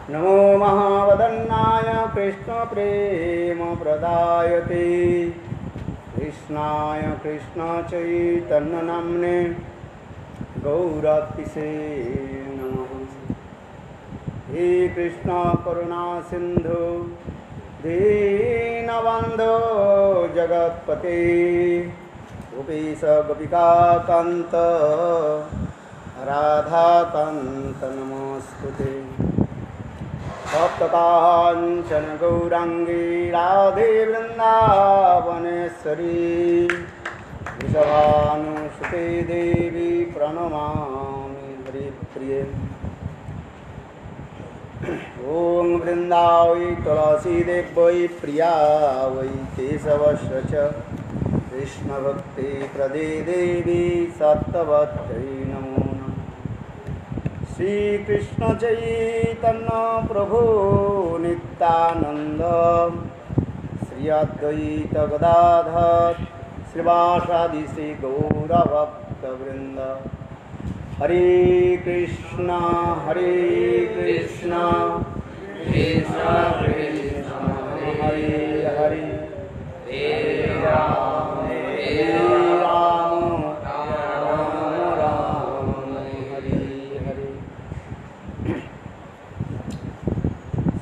नमो महावदन्नाय कृष्णप्रेमप्रदायते कृष्णाय कृष्णचैतन्यनाम्ने गौरातिसे नमः। हे कृष्ण करुणा सिंधु दीनबन्धो जगत्पते गोपीश गोपिकाकान्त राधाकान्त नमोस्तुते। सप्तकाञ्चन गौरांगी राधे वृन्दावनेश्वरी वृषभानुसुते देवी प्रणमामि हरिप्रिये। ॐ वृन्दावै तुलसीदेव्यै प्रिया वै केशवस्य च कृष्णभक्ति प्रदे देवी सत्तवत्यै नमो नमः। श्रीकृष्ण चैतन्य प्रभु नित्यानंद श्री अद्वैत गदाधर श्रीवासादि श्री गौरभक्तवृंद। हरे कृष्णा कृष्ण कृष्ण हरे हरे हरे राम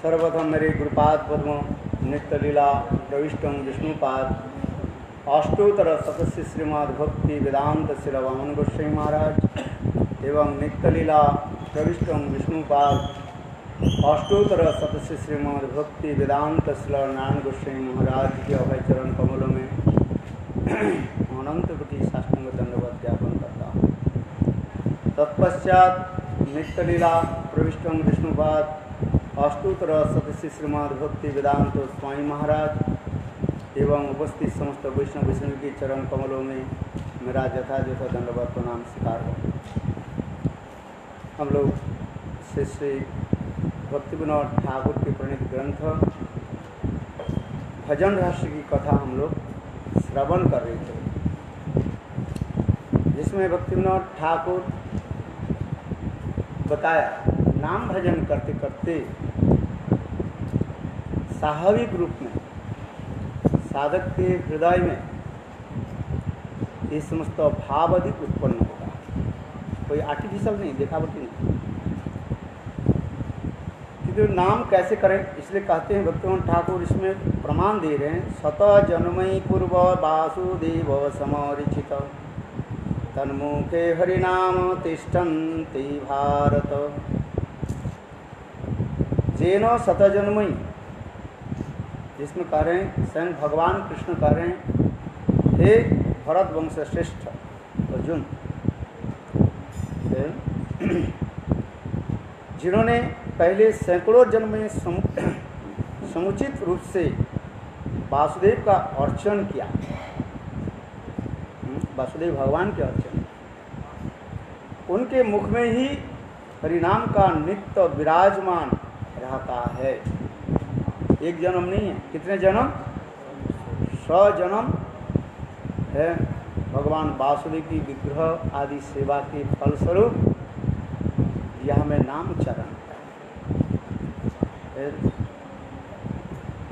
सर्वप्रथम मेरे गुरुपाद पद्म नित्य लीला प्रविष्टम विष्णुपाद अष्टोत्तर सतस्य श्रीमद् भक्ति वेदांत श्री वामन गोस्वामी महाराज एवं नित्य लीला प्रविष्टम विष्णुपाद अष्टोत्तर सतस्य श्रीमद् भक्ति वेदांत श्री नारायण गोस्वामी महाराज के अभय चरण कमलों में अनंत कोटि साष्टांग दंडवत ज्ञापन करता हूँ। तत्पश्चात नित्य लीला प्रविष्टम विष्णुपाद अष्टोत्तर सदस्य श्रीमद् भक्ति वेदांत स्वामी महाराज एवं उपस्थित समस्त वैष्णव वैष्णव के चरण कमलों में मेरा यथायथ दंडवत प्रणाम स्वीकार हो। हम लोग श्री श्री भक्ति विनोद ठाकुर के प्रणीत ग्रंथ भजन रहस्य की कथा हम लोग श्रवण कर रहे थे, जिसमें भक्ति विनोद ठाकुर बताया नाम भजन करते करते स्वाभाविक रूप में साधक के हृदय में ये समस्त भाव अधिक उत्पन्न होगा, कोई आर्टिफिशियल नहीं, देखावटी नहीं। क्योंकि नाम कैसे करें इसलिए कहते हैं भक्तिविनोद ठाकुर इसमें प्रमाण दे रहे हैं। शत जन्मयि पूर्व वासुदेव समरिचित तन्मुखे हरिनाम तिष्ठन्ति भारत। जेन शतजन्मयि, जिसमें कह रहे हैं स्वयं भगवान कृष्ण कह रहे हैं, हे भरत वंश श्रेष्ठ अर्जुन, जिन्होंने पहले सैकड़ों जन्म में समुचित रूप से वासुदेव का अर्चन किया, वासुदेव भगवान के अर्चन, उनके मुख में ही हरिनाम का नित्य विराजमान रहता है। एक जन्म नहीं है, कितने जन्म? 100 जन्म है भगवान वासुदेव की विग्रह आदि सेवा के फलस्वरूप यह हमें नाम चरण है।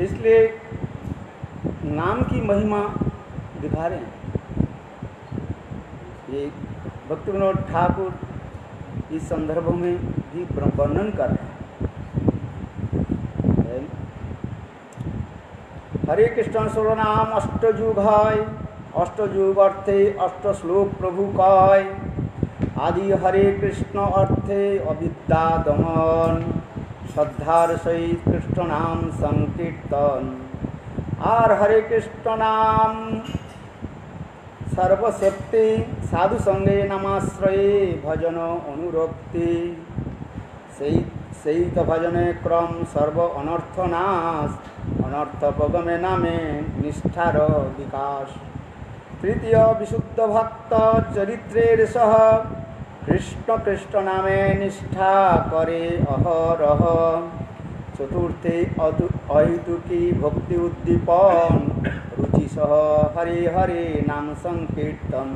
इसलिए नाम की महिमा दिखा रहे हैं। ये भक्ति विनोद ठाकुर इस संदर्भ में भी वर्णन कर रहे हैं। हरे कृष्ण सर्वनाम अष्टयुगाय अष्टयुग अर्थे अष्ट श्लोक प्रभु काय आदि हरे कृष्ण अर्थे अविद्या दमन श्रद्धार सहित कृष्ण नाम संकीर्तन आर हरे कृष्ण नाम सर्वशक्ति साधु संगे नमाश्रये भजन अनुरक्ति सहित भजने क्रम सर्व अनर्थ नाश अनर्थ पगमे नामे निष्ठार विकास तृतीय विशुद्ध भक्त चरित्रे सह कृष्ण कृष्ण नामे निष्ठा करे अहरह चतुर्थे अहेतुकी भक्ति उद्दीपन रुचि सह हरे हरे नाम संकीर्तन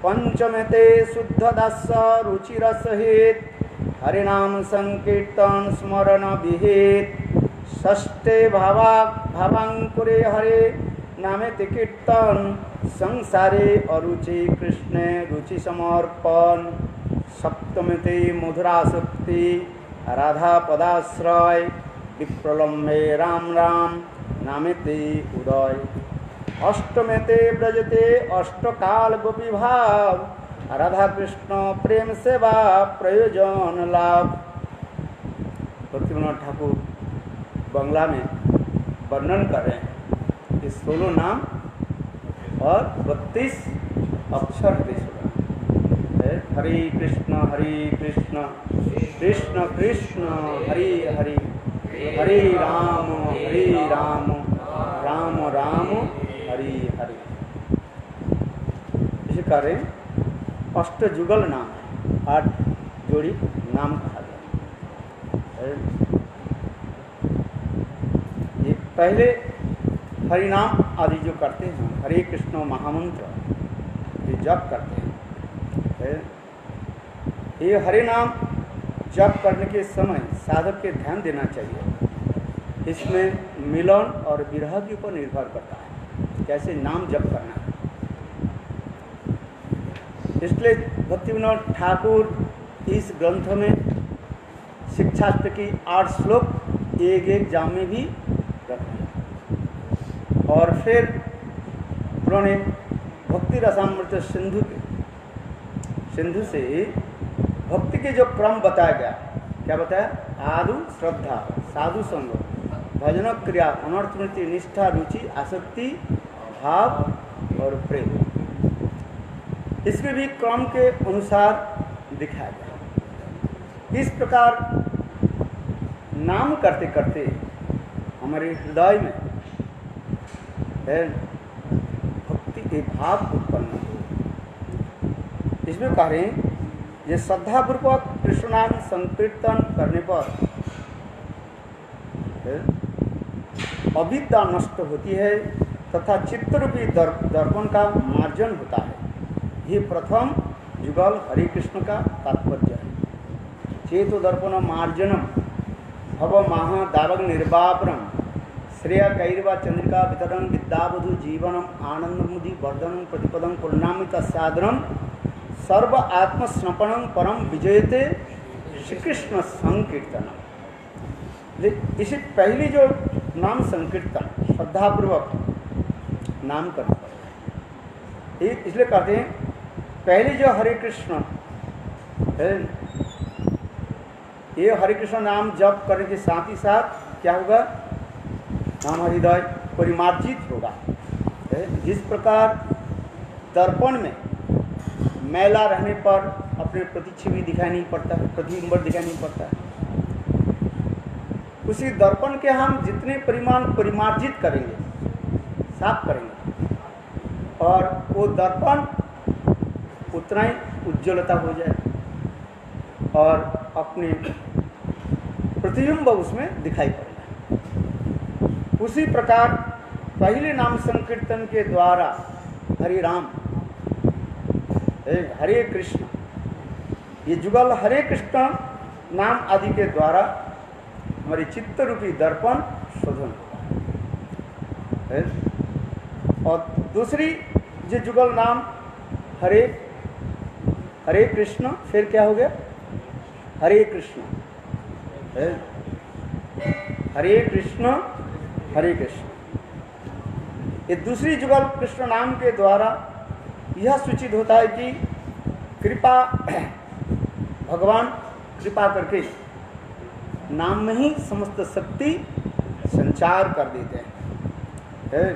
पंचमे ते शुद्ध दास रुचिरसहित हरिनाम संकीर्तन स्मरण विहित षष्ठे भावांकुरे हरे नामेति कीर्तन संसारे अरुचि कृष्णे रुचि समर्पण सप्तमीते मधुरासक्ति राधा पदाश्रय विप्रलम्बे राम राम नामेति उदय अष्टमेते ब्रजते अष्टकाल गोपी भाव राधा कृष्ण प्रेम सेवा प्रयोजन लाभ। भक्तिविनोद ठाकुर बंगला में वर्णन कर रहे हैं इस 16 नाम और 32 अक्षर हरे कृष्ण कृष्ण कृष्ण हरे हरे हरे राम राम राम हरे हरे। इसे कह रहे हैं अष्टजुगल नाम 8 जोड़ी नाम कहा गया। ये पहले हरिनाम आदि जो करते हैं हरे कृष्ण महामंत्र ये जप करते हैं। ये हरे नाम जप करने के समय साधक के ध्यान देना चाहिए। इसमें मिलन और विरह के ऊपर निर्भर करता है कैसे नाम जप करना है। इसलिए भक्तिविनोद ठाकुर इस ग्रंथ में शिक्षास्त्र की 8 श्लोक एक जाम में भी रखे और फिर उन्होंने भक्ति रसामृत सिंधु से भक्ति के जो क्रम बताया गया क्या बताया? आदु श्रद्धा साधु संग भजन क्रिया अनर्थमृति निष्ठा रुचि आसक्ति भाव और प्रेम इसके भी क्रम के अनुसार दिखाया गया। इस प्रकार नाम करते करते हमारे हृदय में भक्ति के भाव उत्पन्न हो। इसमें कह रहे हैं ये श्रद्धापूर्वक कृष्ण नाम संकीर्तन करने पर अविद्या नष्ट होती है तथा चित्तरूपी दर्पण का मार्जन होता है। ये प्रथम युगल हरे कृष्ण का तात्पर्य है। चेतो दर्पण मार्जनम भव महा दावग निर्वापनम श्रेय कैरवा चंद्रिका वितरण विद्यावधु जीवनम आनंद मुदि वर्धनम प्रतिपदम पूर्णामित साधनम सर्व आत्मस्नपणम परम विजयते श्री कृष्ण संकीर्तन। इसे पहली जो नाम संकीर्तन श्रद्धापूर्वक नाम करना पड़ेगा। इसलिए कहते हैं पहले जो हरे कृष्ण है ये हरे कृष्ण नाम जप करने के साथ ही साथ क्या होगा? नाम हृदय परिमार्जित होगा। जिस प्रकार दर्पण में मैला रहने पर अपने प्रतिच्छवि दिखाई नहीं पड़ता है, प्रतिबिंब दिखाई नहीं पड़ता है, उसी दर्पण के हम जितने परिमाण परिमार्जित करेंगे साफ करेंगे और वो दर्पण उतना ही उज्ज्वलता हो जाए और अपने प्रतिबिंब उसमें दिखाई पड़ेगा। उसी प्रकार पहले नाम संकीर्तन के द्वारा हरे राम हरे कृष्ण ये जुगल हरे कृष्ण नाम आदि के द्वारा हमारे चित्त रूपी दर्पण शोधन होगा। और दूसरी जो जुगल नाम हरे कृष्ण फिर क्या हो गया? हरे कृष्ण हरे कृष्ण हरे कृष्ण। ये दूसरी जुगल कृष्ण नाम के द्वारा यह सूचित होता है कि कृपा भगवान कृपा करके नाम में ही समस्त शक्ति संचार कर देते हैं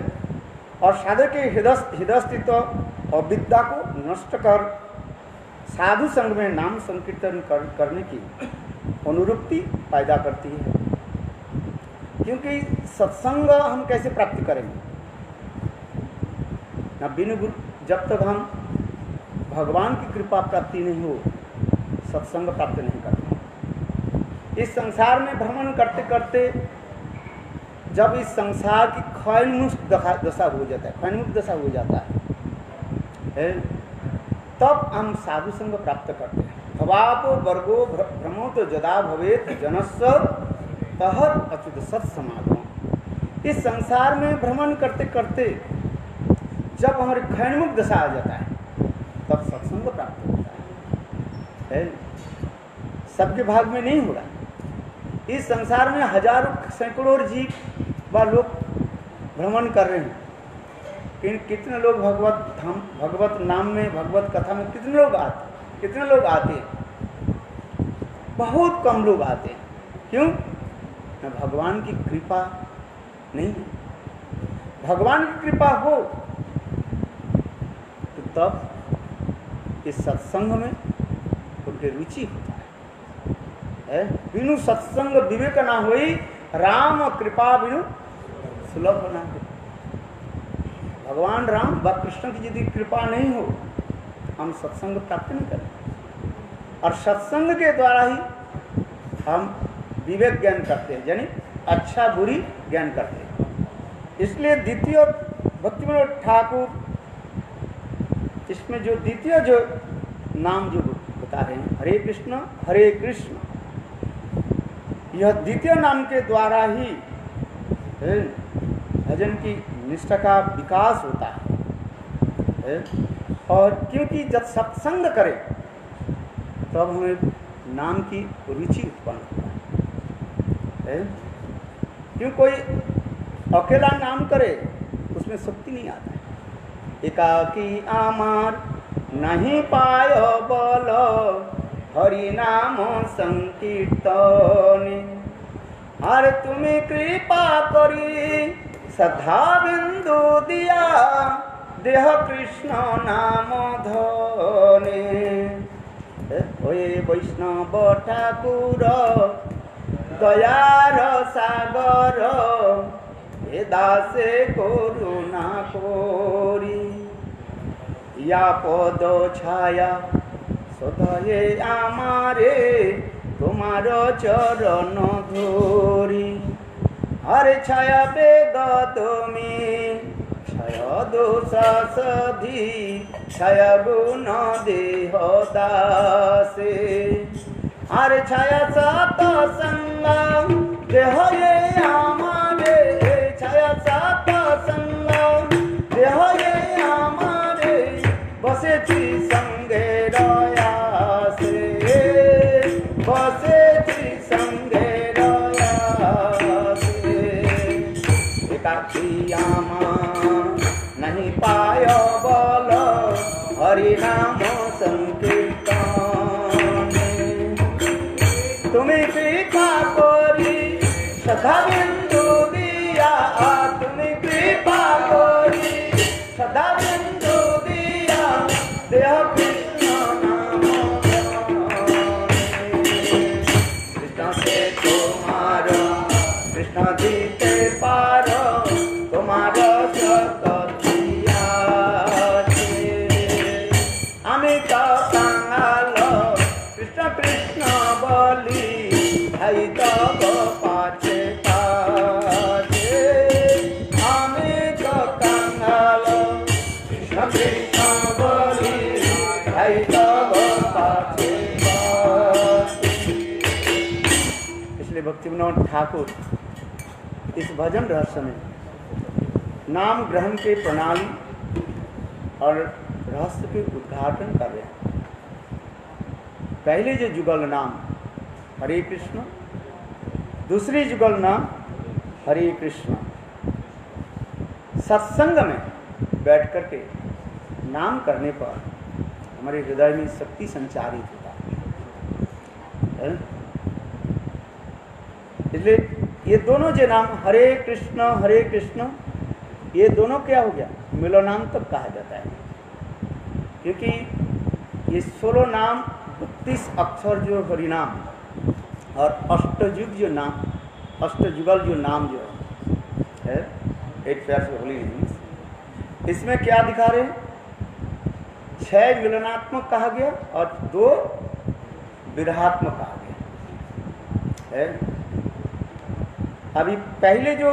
और साधक के हृदय स्थित अविद्या को नष्ट कर साधु संग में नाम संकीर्तन करने की अनुरूपति पैदा करती है। क्योंकि सत्संग हम कैसे प्राप्त करेंगे? ना बिनु गुरु जब तक हम भगवान की कृपा प्राप्ति नहीं हो सत्संग प्राप्त नहीं करते। इस संसार में भ्रमण करते करते जब इस संसार की क्षयमुक्त दशा हो जाता है, क्षयमुक्त दशा हो जाता है तब हम साधु संग प्राप्त करते हैं, भवापो वर्गो भ्रमो तो जदा भवेत जनस्व तहत अच्युत सत्समागम। इस संसार में भ्रमण करते करते जब हमारी खैनमुख दशा आ जाता है तब सत्संग प्राप्त होता है। सबके भाग में नहीं होगा। इस संसार में हजारों सैकड़ों जीव व लोग भ्रमण कर रहे हैं, कितने लोग भगवत नाम में, भगवत कथा में कितने लोग आते हैं? बहुत कम लोग आते हैं। क्यों? न भगवान की कृपा नहीं है। भगवान की कृपा हो तो तब इस सत्संग में उनकी रुचि होता है। बिनु सत्संग विवेक ना होई, राम कृपा बिनु सुलभ ना हो। भगवान राम व कृष्ण की यदि कृपा नहीं हो हम सत्संग प्राप्त नहीं करें। और सत्संग के द्वारा ही हम विवेक ज्ञान करते हैं, यानी अच्छा बुरी ज्ञान करते हैं। इसलिए द्वितीय भक्तिविनोद ठाकुर इसमें जो द्वितीय जो नाम जो बता रहे हैं, हरे कृष्ण, यह द्वितीय नाम के द्वारा ही भजन की निष्ठा का विकास होता है। और क्योंकि जब सत्संग करें तब हमें नाम की रुचि उत्पन्न होता है। क्यों? कोई अकेला नाम करे उसमें शक्ति नहीं आता है। एकाकी आमार नहीं पायो बल, हरि नाम संकीर्तन। अरे तुम्हें कृपा करी श्रद्धा बिंदु दिया, देह कृष्ण नाम धने। ओए वैष्णव ठाकुर दयार सागर, हे दासे करुणा कोरी। या पद छाया सदये आमारे, तुम्हार चरण धोरी। हरे छाया बेग तुम्हें, छाया दोष सधी, छाया गुण देह दासे। हरे छाया सत संग देह ये आमारे, छाया सत संग देह ये आमारे, बसे छी संगे रयासे, बसे छी संगे रयासे। एकाकी आमा नहीं पायो बल, हरि नाम संकीर्तन। तुम्हें कृपा करी श्रद्धा बिंदु दिया, तुम्हें कृपा करी श्रद्धा बिंदु दिया, देह कृष्ण नाम कृष्ण से तुम्हार, कृष्ण जी के पार, तुम्हार सतिया अमित कांगाल। कृष्ण कृष्ण बोली भाई तब पाछे पाछे, अमित कांगाल। कृष्ण कृष्ण बोली भाई तब पाछे पाछे। इसलिए भक्तिविनोद ठाकुर इस भजन रहस्य में नाम ग्रहण के प्रणाली और रहस्य के उद्घाटन कर रहे हैं। पहले जो जुगल नाम हरे कृष्ण, दूसरी जुगल नाम हरे कृष्ण। सत्संग में बैठ करके नाम करने पर हमारे हृदय में शक्ति संचारित होता है। इसलिए ये दोनों जो नाम हरे कृष्ण, ये दोनों क्या हो गया? मिलनांतक कहा जाता है। क्योंकि ये 16 नाम 32 अक्षर जो हरिनाम और अष्टयुग जो नाम, अष्टयुगल जो नाम जो है 8 पेयर्स ऑफ होली नेम्स, इसमें क्या दिखा रहे हैं? 6 मिलनात्मक कहा गया और 2 विरहात्मक कहा गया है। अभी पहले जो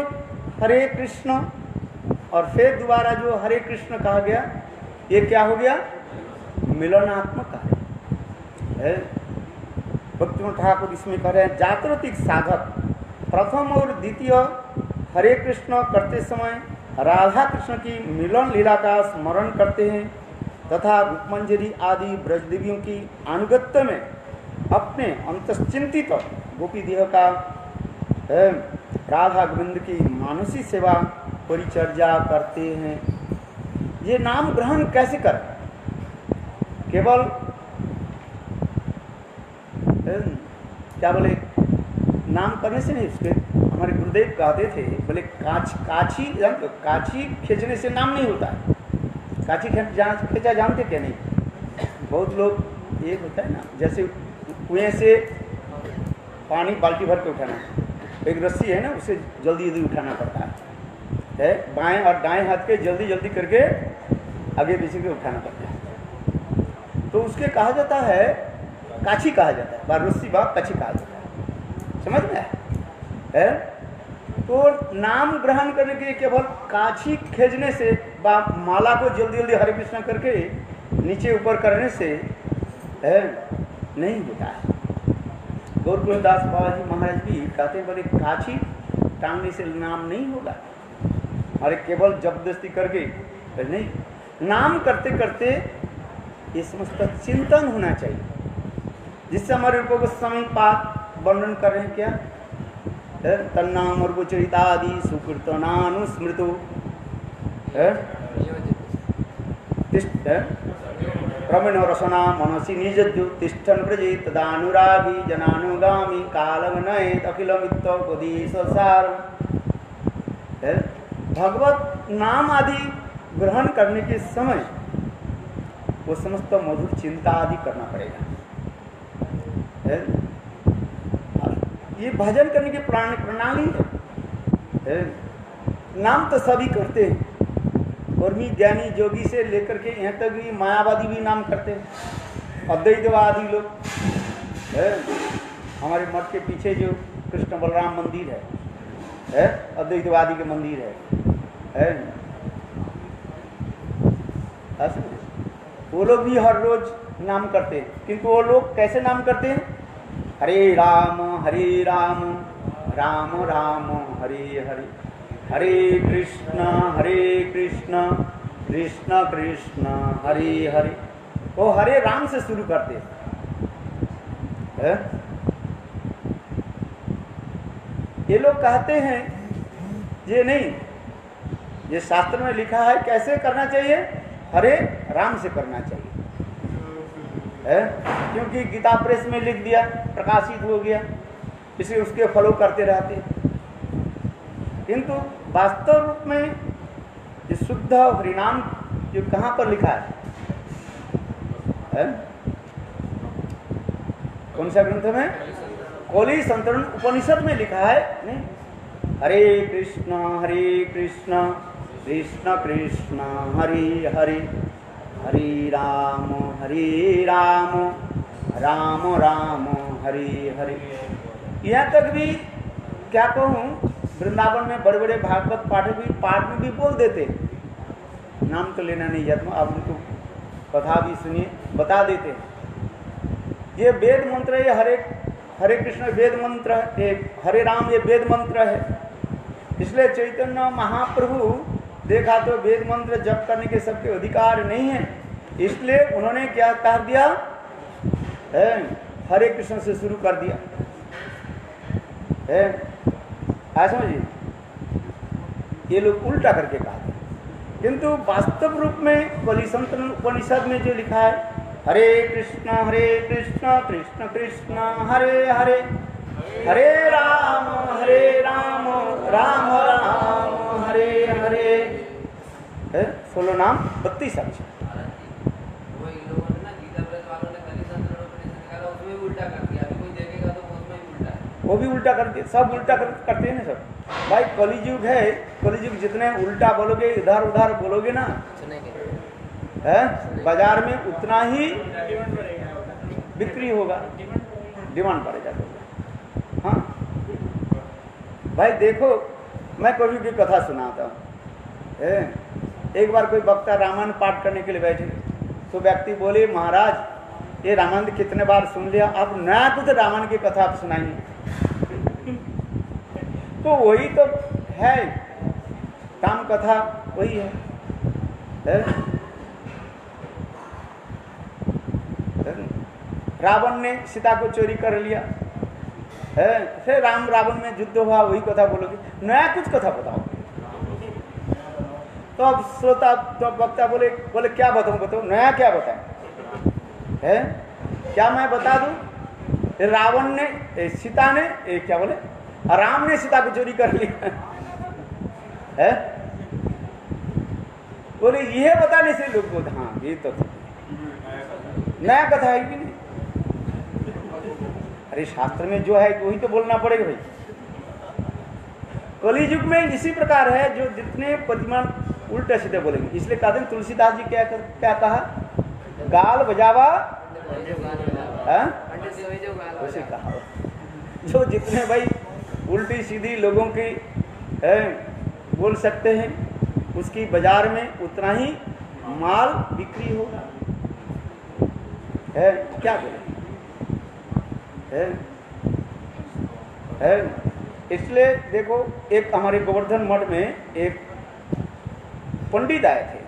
हरे कृष्ण और फिर दोबारा जो हरे कृष्ण कहा गया, ये क्या हो गया? मिलनात्मक कहा है। भक्तिविनोद ठाकुर इसमें कह रहे हैं, जागृतिक साधक प्रथम और द्वितीय हरे कृष्ण करते समय राधा कृष्ण की मिलन लीला का स्मरण करते हैं तथा रूपमंजरी आदि ब्रजदेवियों की अनुगत्य में अपने अंतश्चिंतित गोपी देह का राधा गोविंद की मानसी सेवा परिचर्या करते हैं। ये नाम ग्रहण कैसे करें? केवल क्या बोले, नाम करने से नहीं। उसके हमारे गुरुदेव कहते थे, बोले काछी खींचने से नाम नहीं होता है। काछी खींचा जानते क्या? नहीं। बहुत लोग ये होता है ना, जैसे कुएं से पानी बाल्टी भर के उठाना, एक रस्सी है ना, उसे जल्दी जल्दी उठाना पड़ता है बाएं और दाएं हाथ के जल्दी जल्दी करके आगे पीछे के उठाना पड़ता है। तो उसके कहा जाता है, काछी कहा जाता है, बार रस्सी बार काछी कहा जाता है। समझ में है? तो नाम ग्रहण करने के लिए केवल काछी खींचने से बा माला को जल्दी जल्दी हरे कृष्ण करके नीचे ऊपर करने से नहीं होता है। गौरदास बाबा जी महाराज भी कहते हैं, बोले काछी टांगने से नाम नहीं होगा, अरे केवल जबरदस्ती करके नहीं। नाम करते करते ये समस्त चिंतन होना चाहिए, जिससे हमारे रूपों को समय पाठ वर्णन कर रहे हैं क्या, तन्नाम और चरितादि सुकृतनानुस्मृतो रमण रसना मनसी निजद्यु तिष्ठन ब्रजे तदानुरागी जनानुगामी कालगनयेत अखिलमित्तोपदेशसार। भगवत नाम आदि ग्रहण करने के समय वो समस्त मधुर चिंता आदि करना पड़ेगा। ये भजन करने की प्रणाली है। नाम तो सभी करते हैं, और भी ज्ञानी जोगी से लेकर के यहाँ तक भी मायावादी भी नाम करते हैं, अद्वैतवादी लोग। हमारे मठ के पीछे जो कृष्ण बलराम मंदिर है अद्वैतवादी के मंदिर है। वो लोग भी हर रोज नाम करते हैं, किंतु वो लोग कैसे नाम करते हैं? हरे राम राम राम हरे हरे, हरे कृष्ण कृष्ण कृष्ण हरे हरे। वो हरे राम से शुरू करते हैं। ये लोग कहते हैं ये नहीं, ये शास्त्र में लिखा है कैसे करना चाहिए, हरे राम से करना चाहिए क्योंकि गीता प्रेस में लिख दिया, प्रकाशित हो गया, इसलिए उसके फॉलो करते रहते हैं। किंतु वास्तव रूप में ये शुद्ध हरिनाम जो कहाँ पर लिखा है? कौन सा ग्रंथ में? कोली संतरण उपनिषद में लिखा है नहीं, हरे कृष्ण कृष्ण कृष्ण हरे हरे, हरे राम राम राम हरे हरे। यहाँ तक भी क्या कहूँ, वृंदावन में बड़े बड़े भागवत पाठ में भी बोल देते, नाम तो लेना नहीं जाता, आप उनको कथा भी सुनिए, बता देते। ये वेद मंत्र है, हरे कृष्ण वेद मंत्र है, हरे राम ये वेद मंत्र है। इसलिए चैतन्य महाप्रभु देखा तो वेद मंत्र जप करने के सबके अधिकार नहीं है, इसलिए उन्होंने क्या कह दिया, हरे कृष्ण से शुरू कर दिया। समझिए, ये लोग उल्टा करके कहा, किंतु वास्तव रूप में कलिसंतन उपनिषद में जो लिखा है, हरे कृष्ण कृष्ण कृष्ण हरे हरे, हरे राम राम राम हरे हरे। 16 नाम 32 अक्षर। वो भी उल्टा करते, सब उल्टा करते हैं ना सब। भाई कलियुग है, कलियुग जितने उल्टा बोलोगे, इधर उधर बोलोगे ना, बाजार में उतना ही बिक्री होगा, डिमांड बढ़ेगा। हाँ भाई देखो, मैं कभी की कथा सुनाता हूँ। एक बार कोई वक्ता रामायण पाठ करने के लिए बैठे, तो व्यक्ति बोले, महाराज ये रामायण कितने बार सुन लिया, अब नया कुछ रामायण की कथा आप सुनाइए। तो वही तो है, राम कथा वही है? रावण ने सीता को चोरी कर लिया है, फिर राम रावण में युद्ध हुआ, वही कथा बोलोगे? नया कुछ कथा बताओ। तो अब श्रोता तो वक्ता बोले क्या बताऊं, नया क्या बताएं? है क्या मैं बता दूं? रावण ने सीता ने क्या बोले, राम ने सीता को चोरी कर लिया है, बोले ये बताने से लोग बोलते हाँ ये तो नया कथा है कि नहीं? अरे शास्त्र में जो है वही तो बोलना पड़ेगा भाई। कली युग में इसी प्रकार है, जो जितने प्रतिमान उल्टे सीधे बोलेंगे। इसलिए कहते हैं तुलसीदास जी क्या कहा, गाल बजावा वैसे कहा। जो जितने भाई उल्टी सीधी लोगों की बोल सकते हैं, उसकी बाजार में उतना ही माल बिक्री होगा। क्या बोले है? इसलिए देखो, एक हमारे गोवर्धन मठ में एक पंडित आए थे,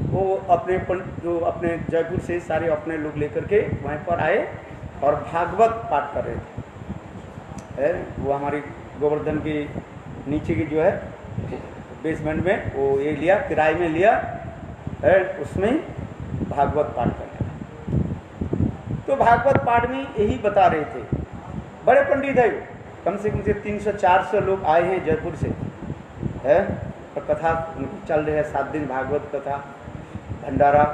वो अपने जो अपने जयपुर से सारे अपने लोग लेकर के वहाँ पर आए और भागवत पाठ कर रहे थे। वो हमारी गोवर्धन की नीचे की जो है बेसमेंट में वो ये लिया, किराए में लिया, उसमें भागवत पाठ करने। तो भागवत पाठ में यही बता रहे थे, बड़े पंडित है, कम से कम 300-400 लोग आए हैं जयपुर से, है, और कथा चल रही है 7 दिन भागवत कथा, भंडारा,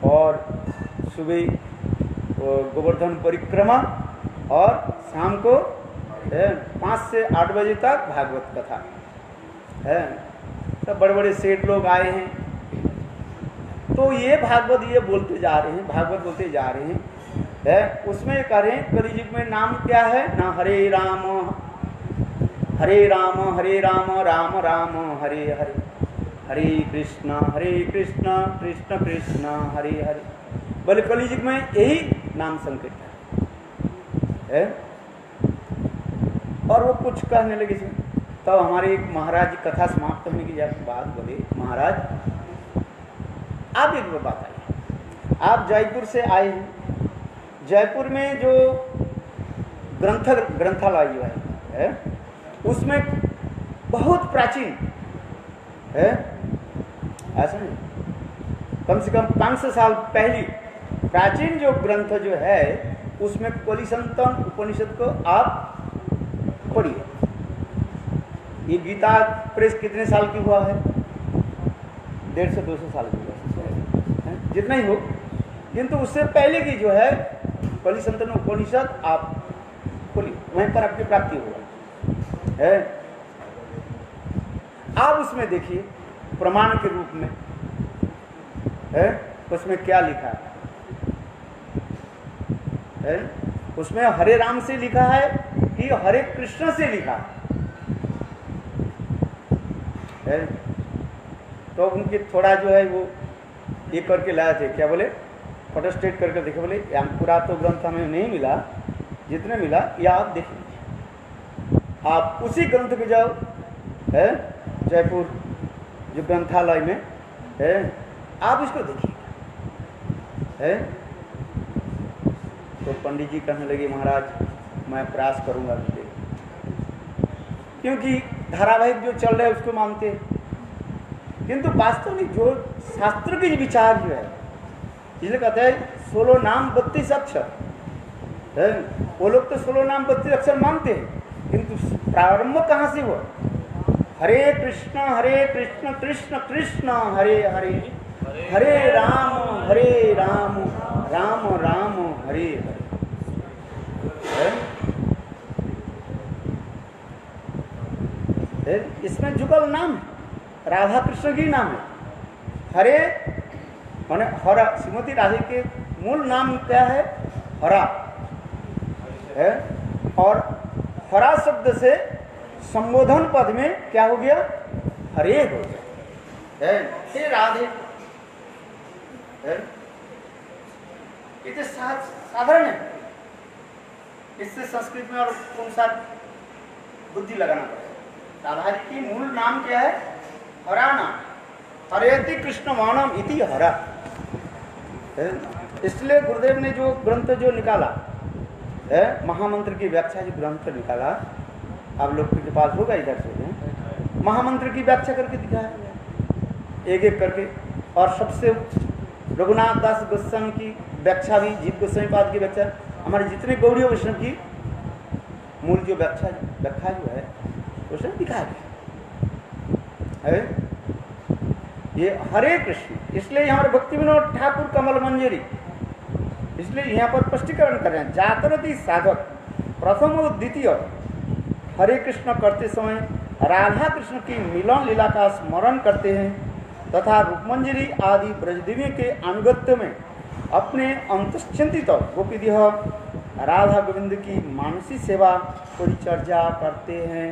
और सुबह गोवर्धन परिक्रमा, और शाम को 5 से 8 बजे तक भागवत कथा है। सब बड़े बड़े सेठ लोग आए हैं। तो ये भागवत ये बोलते जा रहे हैं, भागवत बोलते जा रहे हैं, उसमें कह रहे हैं कलियुग में नाम क्या है ना, हरे राम राम राम हरे हरे, हरे कृष्ण कृष्ण कृष्ण हरे हरे। बोले कलियुग में यही नाम संकीर्तन है। और वो कुछ कहने लगे इसमें। तब हमारे एक महाराज कथा समाप्त होने की बाद बोले, महाराज आप एक बात आइए, आप जयपुर से आए हैं, जयपुर में जो ग्रंथालय जो है उसमें बहुत प्राचीन है, ऐसा नहीं, कम से कम 500 साल पहली प्राचीन जो ग्रंथ जो है उसमें कलिसंतन उपनिषद को आप पढ़िए। ये गीता प्रेस कितने साल की हुआ है? 150-200 साल की हुआ है, जितना ही हो, किंतु उससे पहले की जो है कलिसंतन उपनिषद आप खोलिए, वहीं पर आपकी प्राप्ति होगा है। आप उसमें देखिए प्रमाण के रूप में है, उसमें क्या लिखा है? उसमें हरे राम से लिखा है कि हरे कृष्ण से लिखा है? तो उनके थोड़ा जो है वो ये करके लाए थे, क्या बोले, फोटोस्टेट करके देखे, बोले पूरा तो ग्रंथ हमें नहीं मिला, जितने मिला या आप देख लीजिए, आप उसी ग्रंथ के जाओ है जयपुर जो ग्रंथालय में है, आप इसको देखिए है। तो पंडित जी कहने लगे, महाराज मैं प्रयास करूंगा, क्योंकि धारावाहिक जो चल रहा है उसको मानते हैं, किंतु वास्तव में जो शास्त्र के विचार जो है, इसलिए कहते हैं 16 नाम 32 अक्षर है। वो लोग तो 16 नाम 32 अक्षर मानते हैं, किंतु प्रारंभ कहाँ से हुआ? हरे कृष्ण कृष्ण कृष्ण हरे हरे, हरे राम राम राम हरे हरे। इसमें जुगल नाम है, राधा कृष्ण की नाम है। हरे माने हरा, श्रीमती राधे के मूल नाम क्या है? हरा है, और हरा शब्द से संबोधन पद में क्या हो गया? हरे हो गया है, हे राधे है। ये तो साधारण है। इससे संस्कृत में और कौन सा बुद्धि लगाना पड़ेगा। राधा जी की मूल नाम क्या है? हरा नाम। हरेति कृष्ण वाणम इति हरा। इसलिए गुरुदेव ने जो ग्रंथ जो निकाला है, महामंत्र की व्याख्या जो ग्रंथ निकाला, आप लोग के पास होगा इधर से, महामंत्र की व्याख्या करके दिखाया एक एक करके। और सबसे रघुनाथ दास गोस्वामी की व्याख्या भी, जीव गोस्वामी पाद की व्याख्या, हमारे जितने गौड़ीय वैष्णव की मूल जो व्याख्या जो है उसने दिखाया है। ये हरे कृष्ण, इसलिए हमारे भक्ति विनोद ठाकुर कमल मंजरी इसलिए यहाँ पर स्पष्टीकरण कर रहे हैं। जातरती साधक प्रथम और द्वितीय हरे कृष्ण करते समय राधा कृष्ण की मिलन लीला का स्मरण करते हैं तथा रूपमंजरी आदि ब्रजदेवी के अनुगत्य में अपने अंतश्चिंतित गोपीदेह राधा गोविंद की मानसी सेवा परिचर्या करते हैं।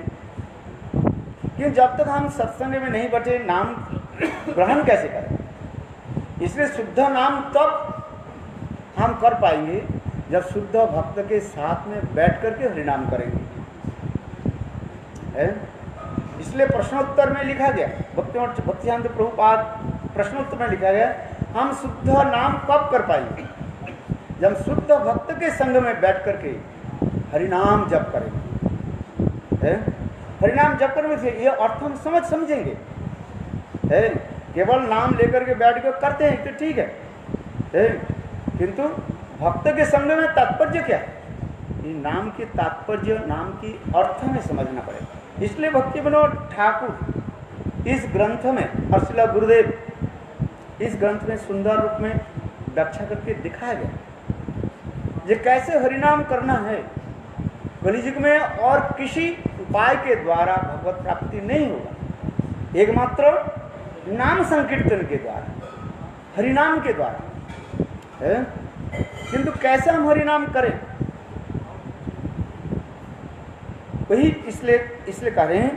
कि जब तक हम सत्संग में नहीं बैठे नाम ग्रहण कैसे करें? इसलिए शुद्ध नाम तब हम कर पाएंगे जब शुद्ध भक्त के साथ में बैठ करके हरिनाम करेंगे। है? इसलिए प्रश्नोत्तर में लिखा गया, भक्तिवेदांत प्रभुपाद प्रश्नोत्तर में लिखा गया, हम शुद्ध नाम कब कर पाएंगे? जब शुद्ध भक्त के संग में बैठ करके हरिनाम जप करेंगे। हरिनाम जप करने से ये अर्थ हम समझेंगे। है? केवल नाम लेकर के बैठ कर करते हैं तो ठीक है, किंतु भक्त के संग में तात्पर्य क्या है? ये नाम की तात्पर्य, नाम की अर्थ में समझना पड़ेगा। इसलिए भक्ति विनोद ठाकुर इस ग्रंथ में और श्रील गुरुदेव इस ग्रंथ में सुंदर रूप में व्याख्या करके दिखाया गया ये कैसे हरिनाम करना है। कलियुग में और किसी उपाय के द्वारा भगवत प्राप्ति नहीं होगा, एकमात्र नाम संकीर्तन के द्वारा, हरिनाम के द्वारा है। किंतु कैसे हम हरिनाम करें? वही इसलिए कह रहे हैं,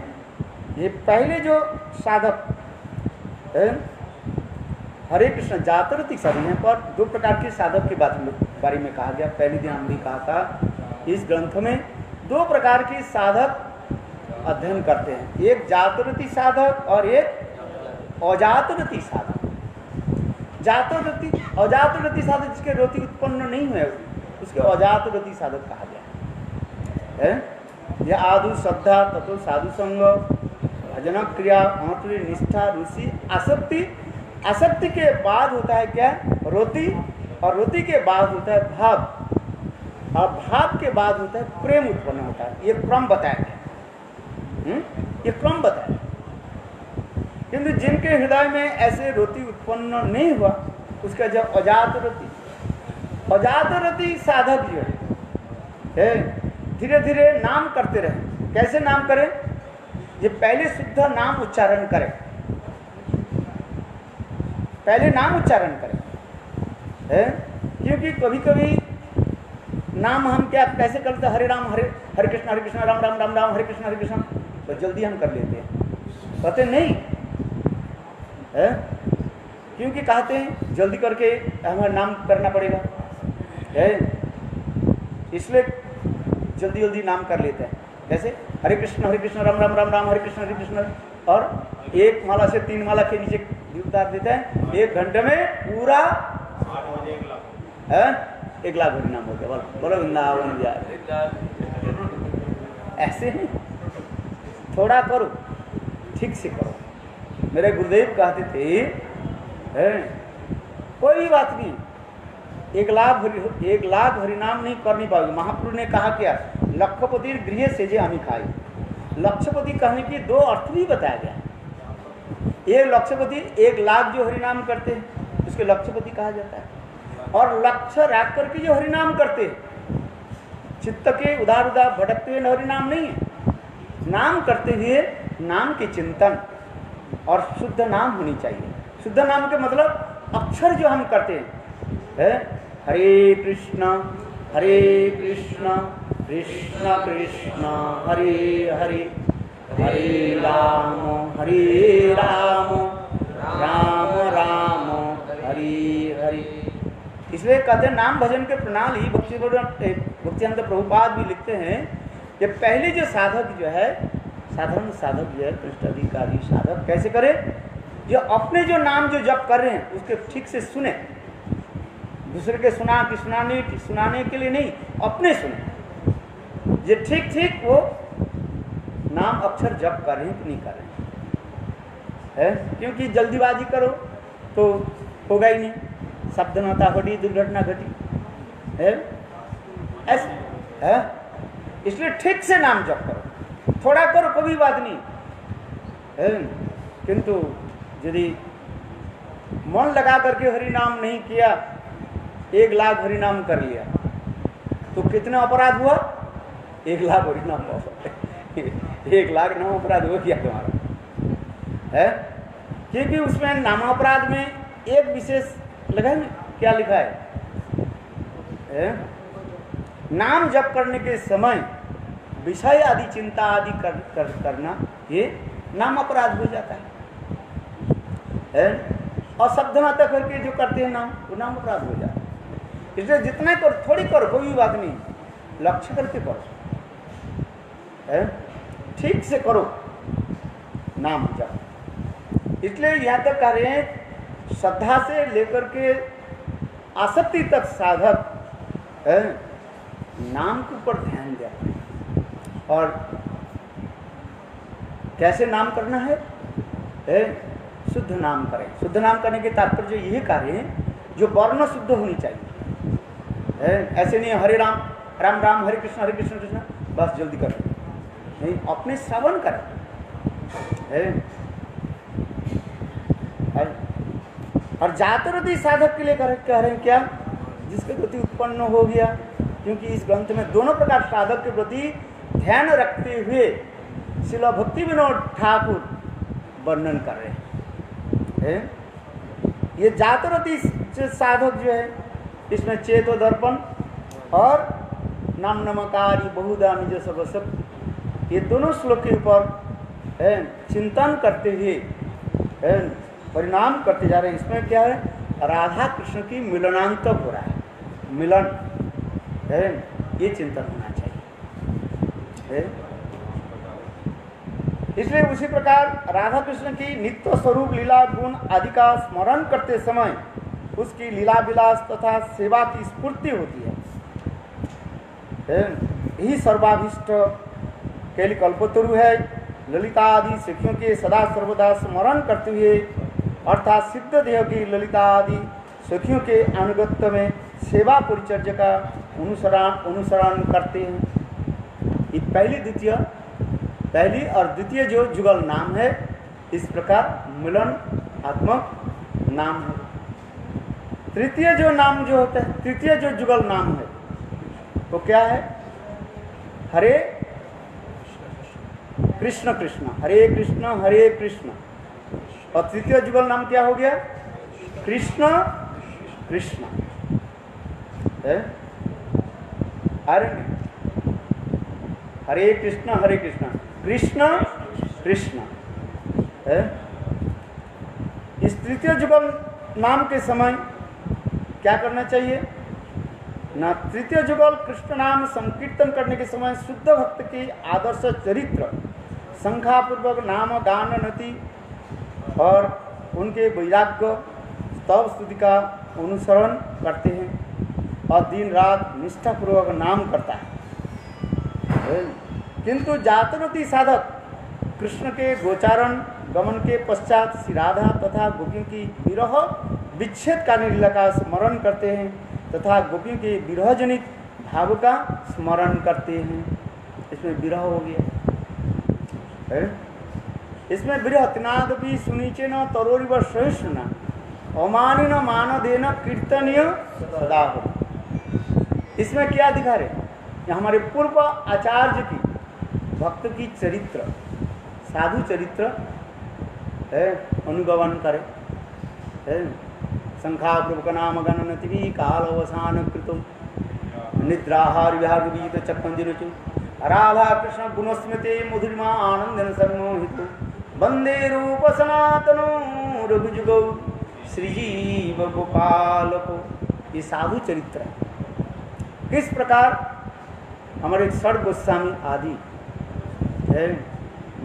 ये पहले जो साधक है हरे कृष्ण जातरती साधन पर दो प्रकार के साधक के बारे में कहा गया। पहले दिन हम भी कहा था, इस ग्रंथ में दो प्रकार के साधक अध्ययन करते हैं, एक जातरती साधक और एक अजातरती साधक। अजातरती साधक जिसके रति उत्पन्न नहीं हुए उसके अजातरती साधक कहा गया है। यह आदु श्रद्धा तत्व साधु संग भजन क्रिया अणुत्व निष्ठा रुचि आसक्ति। आसक्ति के बाद होता है क्या? रति, और रति के बाद होता है भाव, और भाव के बाद होता है प्रेम उत्पन्न होता है। ये क्रम बताया गया, ये क्रम बताया। किंतु जिनके हृदय में ऐसे रति उत्पन्न नहीं हुआ उसका जब अजात रति साधक जो है धीरे धीरे नाम करते रहे। कैसे नाम करें? ये पहले शुद्ध नाम उच्चारण करें, पहले नाम उच्चारण करें है। क्योंकि कभी कभी नाम हम क्या कैसे करते हैं? हरे राम हरे कृष्ण राम राम राम राम हरे कृष्ण, तो जल्दी हम कर लेते हैं, कहते नहीं है। क्योंकि कहते हैं जल्दी करके हमें नाम करना पड़ेगा है, इसलिए जल्दी जल्दी नाम कर लेते हैं। कैसे? हरे कृष्ण राम राम राम राम हरे कृष्ण, और एक माला से 3 माला के नीचे उतार देते हैं। 1 घंटे में पूरा 1 लाख हरिनाम हो गया। बोलो वृंदावन जाए। ऐसे नहीं, थोड़ा करो, ठीक से करो। मेरे गुरुदेव कहते थे कोई बात नहीं, 1 लाख हरिनाम नहीं करनी पाओगे। महाप्रभु ने कहा क्या? लक्षपति गृह से जे हमें खाई। लक्षपति कहने की 2 अर्थ भी बताया गया। एक लक्षपति 1 लाख जो हरिनाम करते हैं उसके लक्षपति कहा जाता है, और लक्ष्य रख करके जो हरिनाम करते हैं, चित्त के उदार भटकते हुए हरिनाम नहीं है, नाम करते हुए नाम के चिंतन और शुद्ध नाम होनी चाहिए। शुद्ध नाम के मतलब अक्षर जो हम करते हैं हरे कृष्ण कृष्ण कृष्ण हरे हरे, हरे राम राम राम हरे हरे। इसलिए कहते हैं नाम भजन के प्रणाली भक्तिवेदांत प्रभुपाद भी लिखते हैं कि पहले जो साधक जो है, साधारण साधक जो है, कृष्णाधिकारी साधक कैसे करे, जो अपने जो नाम जो जप कर रहे हैं उसके ठीक से सुने, दूसरे के सुनाने के लिए नहीं, अपने सुने, ये ठीक ठीक वो नाम अक्षर जप कर रहे हैं कि नहीं कर रहे हैं, है? क्योंकि जल्दीबाजी करो तो होगा ही नहीं, सावधानता घटी दुर्घटना घटी, है ऐसे, है? इसलिए ठीक से नाम जप करो, थोड़ा करो कोई बात नहीं, है? किंतु यदि मन लगा करके हरि नाम नहीं किया, 1 लाख हरि नाम कर लिया तो कितना अपराध हुआ? 1 लाख हरि नाम 1 लाख नाम अपराध हो गया तुम्हारा, है? क्योंकि उसमें नामापराध में एक विशेष लगा है, क्या लिखा है? नाम जप करने के समय विषय आदि चिंता आदि करना ये नाम अपराध हो जाता है? और सावधानता करके जो करते हैं नाम, वो नाम अपराध हो जाता है। इसलिए जितना करो, थोड़ी करो कोई बात नहीं, लक्ष्य करके करो, है? ठीक से करो नाम जप। इसलिए यहाँ तक कह रहे हैं श्रद्धा से लेकर के आसक्ति तक साधक नाम के ऊपर ध्यान देते हैं। और कैसे नाम करना है? शुद्ध नाम करें। शुद्ध नाम करने के तात्पर्य यही कार्य है जो वर्ण शुद्ध होनी चाहिए। ऐसे नहीं हरे राम राम राम हरे कृष्ण कृष्ण बस जल्दी करें, नहीं, अपने श्रवण करें। और जातरती साधक के लिए कह रहे हैं क्या? जिसके प्रति उत्पन्न हो गया, क्योंकि इस ग्रंथ में दोनों प्रकार साधक के प्रति ध्यान रखते हुए श्रील भक्ति विनोद ठाकुर वर्णन कर रहे हैं। ये जातरती साधक जो है, इसमें चेतो दर्पण और नाम नमकारी बहुधा निज सब, ये दोनों श्लोक के ऊपर चिंतन करते हुए परिणाम करते जा रहे हैं। इसमें क्या है? राधा कृष्ण की मिलनांत हो रहा है, मिलन है, ये चिंतन होना चाहिए। इसलिए उसी प्रकार राधा कृष्ण की नित्य स्वरूप लीला गुण आदि का स्मरण करते समय उसकी लीला विलास तथा सेवा की स्फूर्ति होती है। यही सर्वाभिष्ट केली कल्पतरु है। ललिता आदि सखियों के सदा सर्वदा स्मरण करते हुए अर्थात सिद्ध देह की ललिता आदि सखियों के अनुगत्य में सेवा परिचर्या का अनुसरण करते हैं। ये पहली और द्वितीय जो जुगल नाम है, इस प्रकार मिलन आत्मक नाम है। तृतीय जो नाम जो होता है, तृतीय जो जुगल नाम है वो क्या है? हरे कृष्ण कृष्ण हरे कृष्ण। और तृतीय जुगल नाम क्या हो गया? कृष्ण कृष्ण। हरे कृष्ण कृष्ण कृष्ण। इस तृतीय जुगल नाम के समय क्या करना चाहिए ना? तृतीय जुगल कृष्ण नाम संकीर्तन करने के समय शुद्ध भक्त की आदर्श चरित्र संख्यापूर्वक नाम गान नति और उनके वैराग्य स्तव स्तुति का अनुसरण करते हैं और दिन रात निष्ठापूर्वक नाम करता है। किंतु जातरती साधक कृष्ण के गोचारण गमन के पश्चात श्री राधा तथा गोपियों की विरह विच्छेद का लीला का स्मरण करते हैं तथा गोपियों के विरह जनित भाव का स्मरण करते हैं। इसमें विरह हो गया। इसमें विरह तिनादपि सुनीचे न तरोरी व सहिष्णु न अमानी न मानदेन कीर्तनीय सदा हो। इसमें क्या दिखा रहे? हमारे पूर्व आचार्य की भक्त की चरित्र, साधु चरित्र अनुगमन करे। शंखापूर्वक नाम गणनति काल अवसान कृतम निद्राहार विहार बीत चक्रंजिरुचु राधा कृष्ण गुणस्मृति मधुरिमा आनंदन सर्मोहित वंदे रूप सनातनो रघुजुगौ श्रीजीव गोपाल को। ये साधु चरित्र है। किस प्रकार हमारे षड गोस्वामी आदि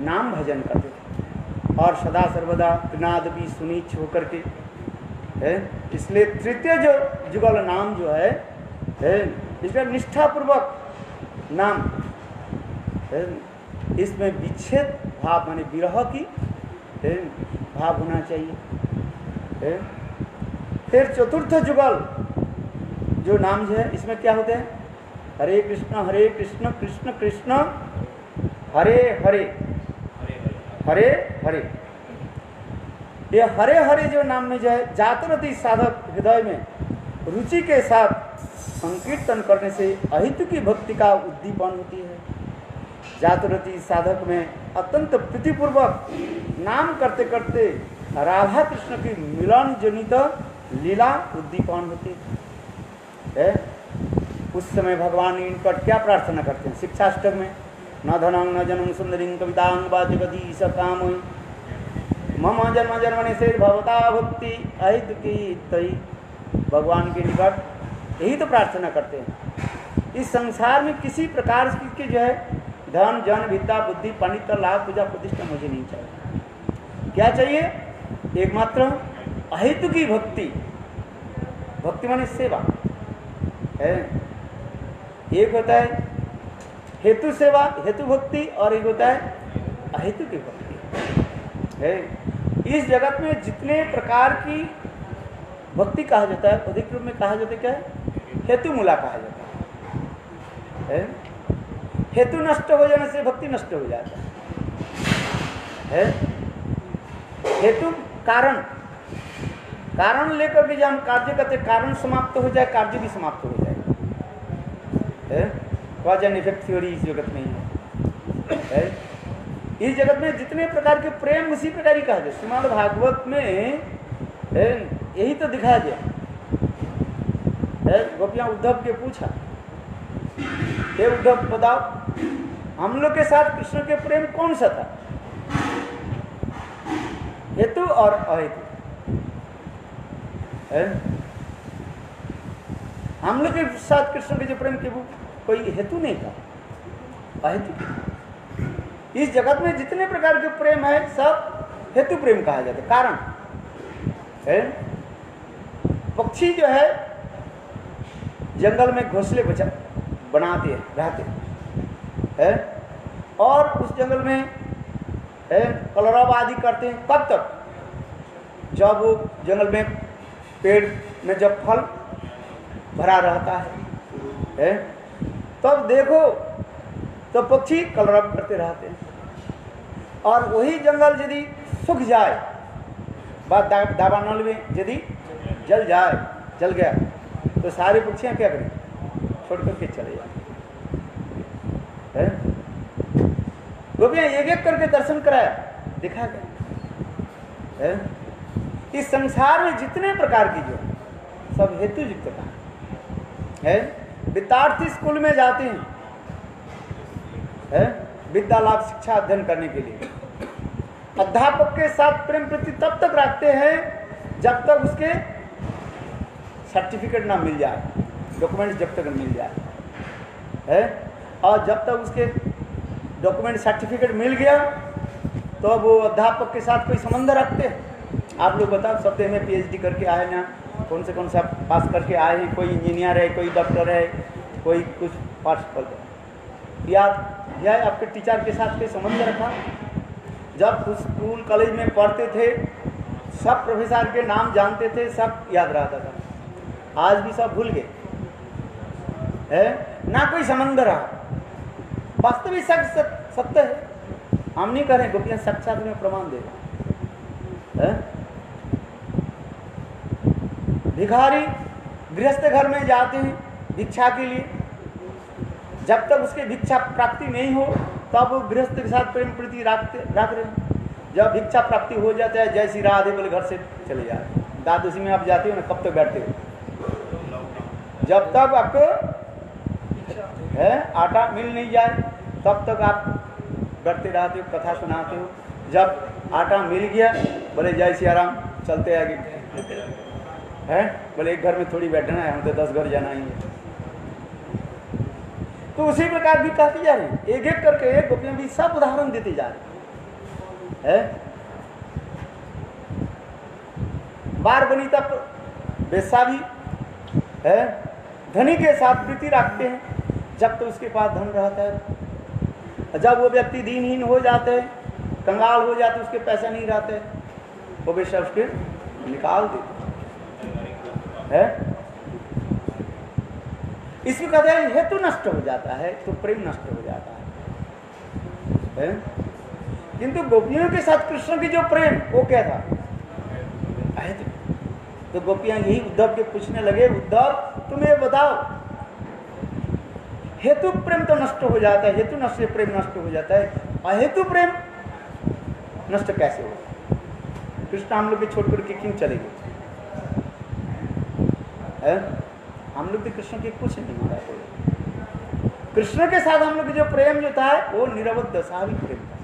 नाम भजन करते थे और सदा सर्वदा त्रिनादपि सुनीच होकर के इसलिए तृतीय जो जुगल नाम जो है इसमें निष्ठापूर्वक नाम इसमें विच्छेद भाव माने विरह की भाव होना चाहिए। फिर चतुर्थ जुगल जो नाम जो है इसमें क्या होते हैं? हरे कृष्ण कृष्ण कृष्ण हरे हरे हरे हरे। ये हरे हरे जो नाम में जो है जातरति साधक हृदय में रुचि के साथ संकीर्तन करने से अहितु की भक्ति का उद्दीपन होती है। जातरति साधक में अत्यंत प्रीतिपूर्वक नाम करते करते राधा कृष्ण की मिलन जनित लीला उद्दीपन होती है। उस समय भगवान इन पर क्या प्रार्थना करते हैं? शिक्षाष्टक में न धनं न जनम सुंदरीं कवितांग वाजगती स काम मम जन्म जन्मनि से भवता भक्ति अहित की तई। भगवान के निकट यही तो प्रार्थना करते हैं। इस संसार में किसी प्रकार की जो है धन जन विद्या बुद्धि पांडित्य लाभ पूजा प्रतिष्ठा मुझे नहीं चाहिए। क्या चाहिए? एकमात्र अहितु की भक्ति। भक्ति माने सेवा है। एक होता है हेतु सेवा हेतु भक्ति और एक होता है अहेतु की भक्ति है। इस जगत में जितने प्रकार की भक्ति कहा जाता है अधिक रूप में कहा जाता है क्या है? हेतु मूला कहा जाता है। हेतु नष्ट हो जाने से भक्ति नष्ट हो जाता है। हेतु कारण कारण लेकर के जब हम कार्य करते कारण समाप्त हो जाए कार्य भी समाप्त हो जाए। कॉज एंड इफेक्ट थ्योरी इस जगत में ही है। इस जगत में जितने प्रकार के प्रेम उसी प्रकार ही कहा जाए। श्रीमद् भागवत में यही तो दिखाया गया। गोपियां उद्धव के पूछा, हे उद्धव बताओ हम लोग के साथ कृष्ण के प्रेम कौन सा था? हेतु और अहेतु। हम लोग के साथ कृष्ण के जो प्रेम के वो कोई हेतु नहीं था, अहेतु। इस जगत में जितने प्रकार के प्रेम है सब हेतु प्रेम कहा जाता है। कारण है पक्षी जो है जंगल में घोंसले बनाते हैं रहते हैं और उस जंगल में कलरव आदि करते हैं। कब तक? जब वो जंगल में पेड़ में जब फल भरा रहता है तब देखो तो पक्षी कलरव करते रहते हैं। और वही जंगल यदि सूख जाए दावानल में यदि जल गया तो सारे पक्षियां क्या करें? छोड़ करके चले जाए। गोपियां एक एक करके दर्शन कराया, दिखा गया। इस संसार में जितने प्रकार की जो सब हेतु युक्त का है। विद्यार्थी स्कूल में जाते हैं विद्या लाभ शिक्षा अध्ययन करने के लिए। अध्यापक के साथ प्रेम प्रति तब तक रखते हैं जब तक उसके सर्टिफिकेट ना मिल जाए, डॉक्यूमेंट जब तक मिल जाए और जब तक उसके डॉक्यूमेंट सर्टिफिकेट मिल गया तो वो अध्यापक के साथ कोई संबंध रखते हैं। आप लोग बताओ, सब में PhD करके आए ना, कौन सा पास करके आए हैं, कोई इंजीनियर है, कोई डॉक्टर है, कोई कुछ पास कर या आपके टीचर के साथ कोई संबंध रखा? जब स्कूल कॉलेज में पढ़ते थे सब प्रोफेसर के नाम जानते थे, सब याद रहता था। आज भी सब भूल गए ना, कोई संबंध रहा। वास्तविक सत्य है, हम नहीं करें। गोपियां साक्षात में प्रमाण दे रहे। भिखारी गृहस्थ घर में जाते हैं भिक्षा के लिए, जब तक उसके भिक्षा प्राप्ति नहीं हो तब वो गृहस्थ के साथ प्रेम प्रीति रख रहे हैं। जब भिक्षा प्राप्ति हो जाता है जैसी राधे बोले घर से चले जाते। द्वादशी में आप जाते हो ना, कब तक बैठते हो? जब तक आपको आटा मिल नहीं जाए तब तक आप बैठते रहते हो, कथा सुनाते हो। जब आटा मिल गया बोले जय सिया राम, चलते आगे। है, बोले एक घर में थोड़ी बैठना है, हम तो 10 घर जाना ही है। तो उसी प्रकार भी कहती जा रही, एक एक करके एक गोपियां भी सब उदाहरण देते जा रहे है। बार बनीता बेसा भी है, धनी के साथ प्रीति रखते हैं जब तो उसके पास धन रहता है। जब वो व्यक्ति दीनहीन हो जाते हैं, कंगाल हो जाते, उसके पैसा नहीं रहते, वो बेशक उसके निकाल देते है। इसमें कहते हैं हेतु नष्ट हो जाता है तो प्रेम नष्ट हो जाता है। किंतु गोपियों के साथ कृष्ण की जो प्रेम वो क्या था, अहेतु। तो गोपियां यही उद्धव के पूछने लगे, उद्धव तुम्हें बताओ, हेतु प्रेम तो नष्ट हो जाता है, हेतु नष्ट से प्रेम नष्ट हो जाता है, अहेतु प्रेम नष्ट कैसे होगा? कृष्ण हम लोग के छोड़ करके क्यों चले गए? हम लोग भी कृष्ण के कुछ नहीं मारा कोई। कृष्ण के साथ हम लोग जो प्रेम जो था वो निरवध स्वाभाविक प्रेम था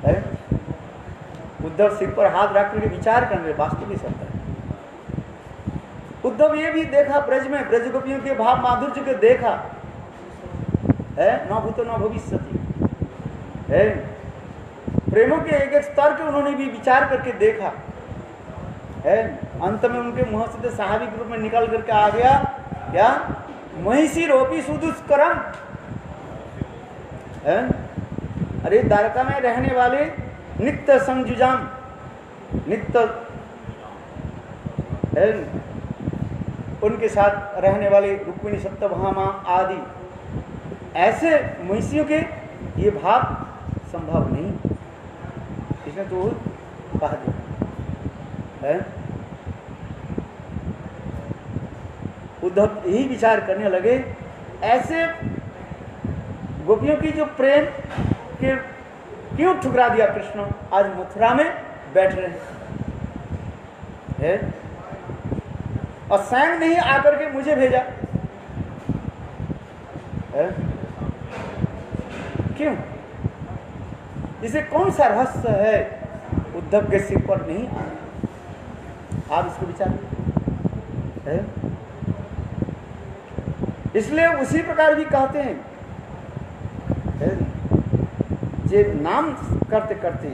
है। उद्धव सिर पर हाथ रख करके विचार करने वास्तविक शब्द है। उद्धव ये भी देखा ब्रज में, ब्रज गोपियों के भाव माधुर्य को देखा है, न भूतो न भविष्यति है। प्रेमों के एक एक स्तर के उन्होंने भी विचार करके देखा है। अंत में उनके मुंह से तो स्वाभाविक रूप में निकल करके आ गया क्या, महिषी रोपी सुदुष्करम है। अरे द्वारका में रहने वाले नित्य संजुजाम, नित्य है, उनके साथ रहने वाले रुक्मिणी सत्यभामा आदि ऐसे महिषियों के ये भाव संभव नहीं, इसने तो कहा दिया है। उद्धव यही विचार करने लगे, ऐसे गोपियों की जो प्रेम के क्यों ठुकरा दिया कृष्ण, आज मथुरा में बैठ रहे हैं और स्वयं नहीं आकर के मुझे भेजा है? क्यों? इसे कौन सा रहस्य है उद्धव के सिर पर नहीं आया? आप इसको विचार है। इसलिए उसी प्रकार भी कहते हैं जे नाम करते करते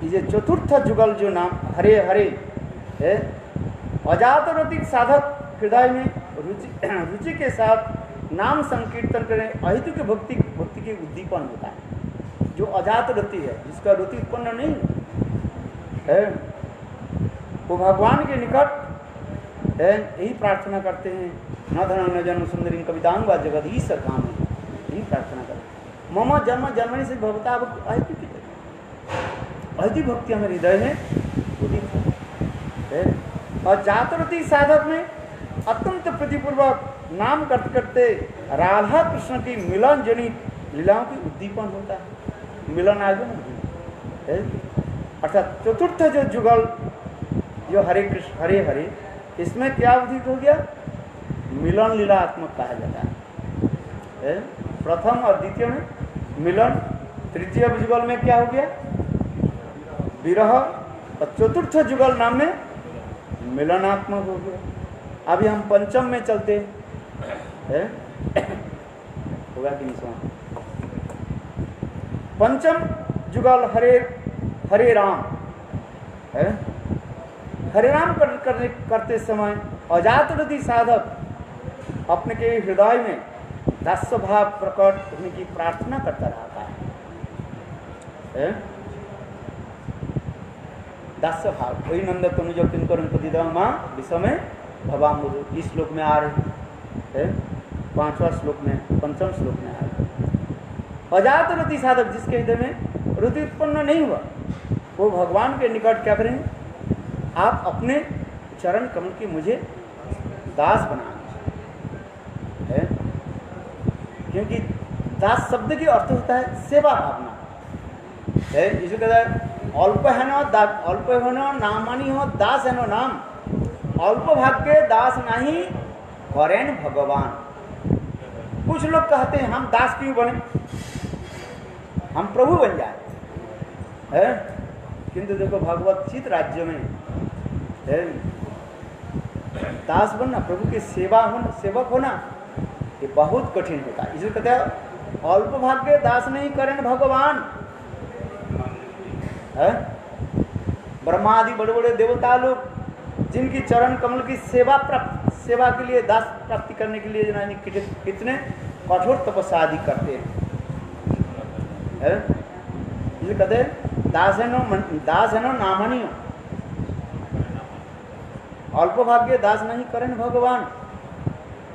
ये चतुर्थ जुगल जो नाम हरे हरे है, अजात रतिक साधक हृदय में रुचि के साथ नाम संकीर्तन करें, अहितु के भक्ति के उद्दीपन होता है। जो अजात रति है, जिसका रति उत्पन्न नहीं है, वो भगवान के निकट है, यही प्रार्थना करते हैं। न धन न जन्म सुंदरी कवितांग व जगदीश काम है, यही प्रार्थना करते हैं। मम जन्म जन्मनि से भगवता अहितु की अहितु भक्ति हमारे हृदय में उदित है। और जातरती साधक में अत्यंत प्रीतिपूर्वक नाम करते करते राधा कृष्ण की मिलन जनित लीलाओं की उद्दीपन होता है। मिलन आगे है, अर्थात चतुर्थ जो जुगल जो हरे कृष्ण हरे हरे, इसमें क्या उदित हो गया, मिलन लीलात्मक कहा जाता है। प्रथम और द्वितीय में मिलन, तृतीय जुगल में क्या हो गया, विरह, और चतुर्थ जुगल नाम में मिलनात्मक हो गया। अभी हम पंचम में चलते हैं, होगा कि नहीं सुना? पंचम जुगल हरे हरे राम है। हरे राम करते समय अजातरति साधक अपने के हृदय में दास्य भाव प्रकट होने की प्रार्थना करता रहता है। दास्य भाव वही नंद तनु जो किंकर माँ विषय में भवा मुरु, इस श्लोक में आ रहे है, 5वां श्लोक में, 5वां श्लोक में आ रहे। अजात रति साधक जिसके हृदय में रुति उत्पन्न नहीं हुआ, वो भगवान के निकट क्या करें, आप अपने चरण कमल की मुझे दास बना है। क्योंकि दास शब्द की अर्थ होता है सेवा भावना है। जिसे कहता है अल्प है नो अल्प है नो नामानी हो दास है नो नाम, अल्प भाग्य दास नहीं करें भगवान। कुछ लोग कहते हैं हम दास क्यों बने, हम प्रभु बन जाए है। किंतु देखो भगवत चित राज्य में है। दास बनना, प्रभु की सेवा होना, सेवक होना, ये बहुत कठिन होता है। इसलिए कहते हैं अल्प भाग्य दास नहीं करें भगवान है। ब्रह्मा आदि बड़े बड़े देवता लोग जिनकी चरण कमल की सेवा के लिए, दास प्राप्ति करने के लिए कितने कठोर तपस्या आदि करते हैं। इसलिए कहते हैं दास है नो नामनीय, अल्प भाग्य दास नहीं करें भगवान।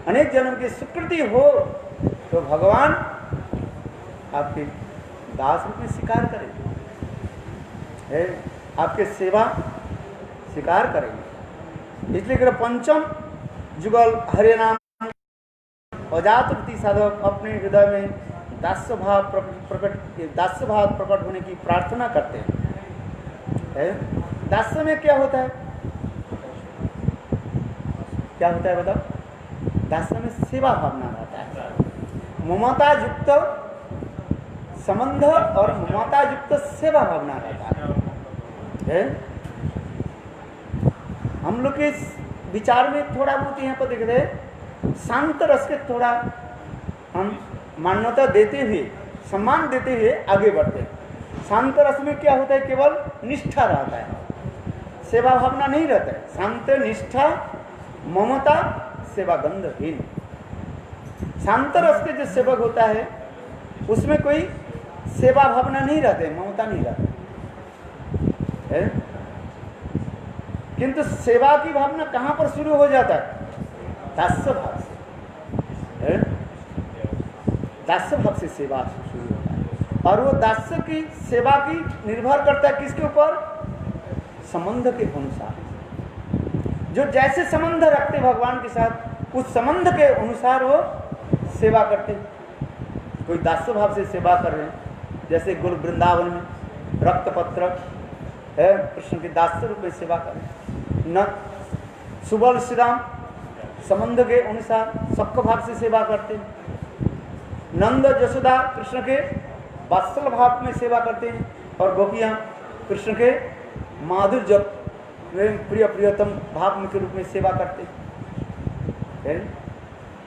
अनेक जन्म की स्वीकृति हो तो भगवान आपके दास रूप में स्वीकार करेंगे, आपके सेवा स्वीकार करेंगे। इसलिए कर पंचम जुगल हरे नाम अजातवती साधक अपने हृदय में दास्य भाव प्रकट होने की प्रार्थना करते हैं। दास्य में क्या होता है, क्या होता है बताओ? दास्य में सेवा भावना रहता है, ममता युक्त संबंध और ममता युक्त सेवा भावना रहता है। हम लोग के विचार में थोड़ा बहुत यहाँ पर देख रहे हैं, शांत रस के थोड़ा हम मान्यता देते हुए, सम्मान देते हुए आगे बढ़ते हैं। शांत रस में क्या होता है, केवल निष्ठा रहता है, सेवा भावना नहीं रहता है। शांत निष्ठा ममता सेवा गंधहीन। शांत रस के जो सेवक होता है उसमें कोई सेवा भावना नहीं रहते, ममता नहीं रहती है। किंतु सेवा की भावना कहाँ पर शुरू हो जाता है? दास्य भाव से। दास्य भाव से सेवा शुरू होता है, और वो दास्य की सेवा की निर्भर करता है किसके ऊपर? संबंध के अनुसार। जो जैसे संबंध रखते भगवान के साथ, उस संबंध के अनुसार वो सेवा करते। कोई दास्य भाव से सेवा कर रहे हैं, जैसे गुरु वृंदावन में रक्तपत्र है, कृष्ण के दास्य रूप में सेवा करें। न सुबल श्री राम संबंध के अनुसार सक्क भाव से सेवा करते हैं। नंद यशोदा कृष्ण के वात्सल भाव में सेवा करते हैं, और गोपियाँ कृष्ण के माधुर्य प्रिय प्रियतम भाव के रूप में सेवा करते हैं।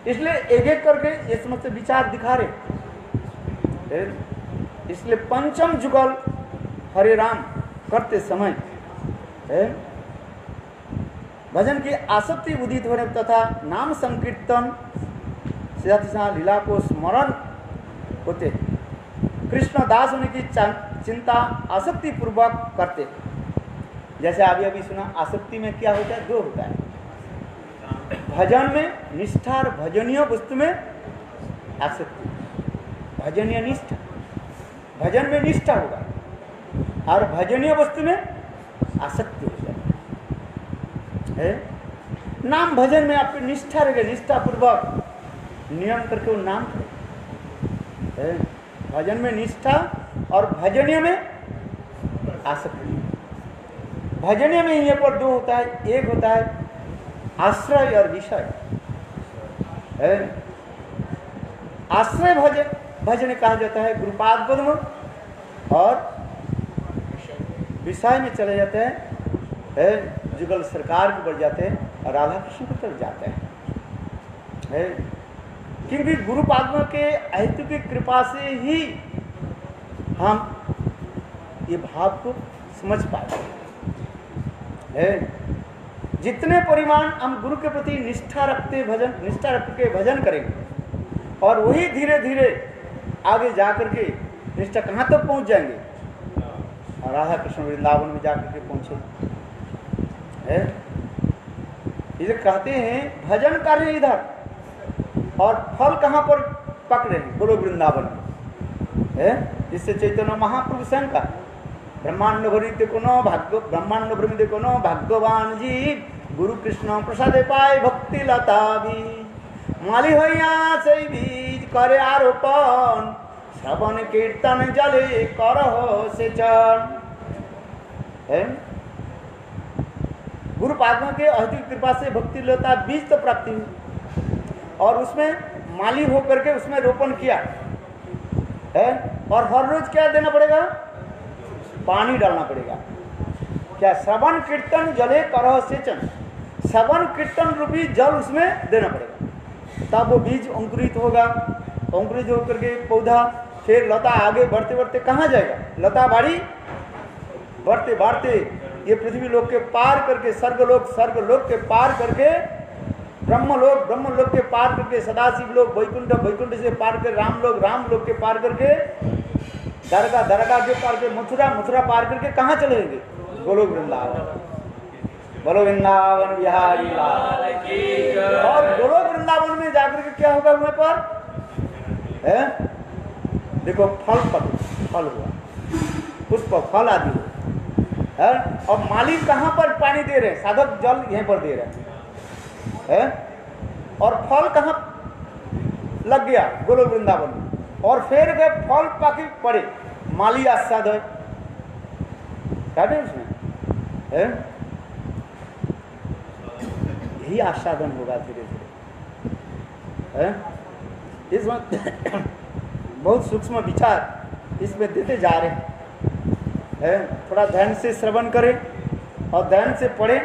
इसलिए एक एक करके ये समझ से विचार दिखा रहे। इसलिए पंचम जुगल हरे राम करते समय भजन की आसक्ति उदित होने तथा नाम संकीर्तन से लीला को स्मरण होते कृष्ण दास होने की चिंता आसक्ति पूर्वक करते। जैसे अभी अभी सुना, आसक्ति में क्या होता है? दो होता है, भजन में निष्ठा और भजनीय वस्तु में आसक्ति। भजनीय निष्ठा, भजन में निष्ठा होगा, और भजनीय वस्तु में आसक्ति हो जाए। नाम भजन में आपकी निष्ठा रहेगी, निष्ठा पूर्वक नियम करके वो नाम करें। भजन में निष्ठा और भजनीय में आसक्ति। भजनीय में यहाँ पर दो होता है, एक होता है आश्रय और विषय। आश्रय भजन कहा जाता है गुरुपाद पद्म, और विषय में चले जाते हैं जुगल सरकार के बढ़ जाते हैं और राधा कृष्ण की तरफ जाते हैं। क्योंकि गुरु पादम के हेतु की कृपा से ही हम ये भाव को समझ पाते हैं। जितने परिमाण हम गुरु के प्रति निष्ठा रख के भजन करेंगे, और वही धीरे धीरे आगे जाकर के निष्ठा कहाँ तक पहुँच जाएंगे? और राधा कृष्ण वृंदावन में जाकर के पहुँचे। इसे कहते हैं भजन कार्य इधर, और फल कहाँ पर पकड़े? बोलो वृंदावन में। जिससे चैतन्य महाप्रभु स्वयं का ब्रह्मांड भरित कोनो भाग्य, ब्रह्मांड भ्रमित कोनो भाग्यवान जीव, गुरु कृष्ण प्रसाद पाए भक्ति लता भी माली होइया से बीज करे आरोपण, श्रवण कीर्तन जले करहो सेचन। गुरु पादमा के अहित कृपा से भक्ति लता बीज तो प्राप्ति हुई, और उसमें माली होकर के उसमें रोपण किया है। और हर रोज क्या देना पड़ेगा? पानी डालना पड़ेगा। क्या श्रवण कीर्तन जले करह सेचन, श्रवण कीर्तन रूपी जल उसमें देना पड़ेगा, तब वो बीज अंकुरित होगा। अंकुरित होकर के पौधा फिर लता आगे बढ़ते बढ़ते कहाँ जाएगा, लता बाड़ी बढ़ते बढ़ते ये पृथ्वी लोक के पार करके स्वर्गलोक के पार करके ब्रह्मलोक के पार करके सदाशिव लोक, वैकुंठ से पार कर राम लोक के पार करके दरगाह के पार के मथुरा पार करके कहाँ चलेंगे, गोलोक वृंदावन। बोलो वृंदावन बिहारी लाल की। और गोलोक वृंदावन में जाकर के क्या होगा वहां पर है, देखो फल हुआ, पुष्प फल आदि है। और मालिक कहाँ पर पानी दे रहे हैं, साधक जल यहीं पर दे रहे हैं। और फल कहाँ लग गया, गोलोक वृंदावन में। और फिर वे फल पाके पड़े, माली आस्वाद है उसमें है, यही आस्वादन होगा धीरे धीरे। इसमें बहुत सूक्ष्म विचार इसमें देते जा रहे हैं। थोड़ा ध्यान से श्रवण करें और ध्यान से पढ़ें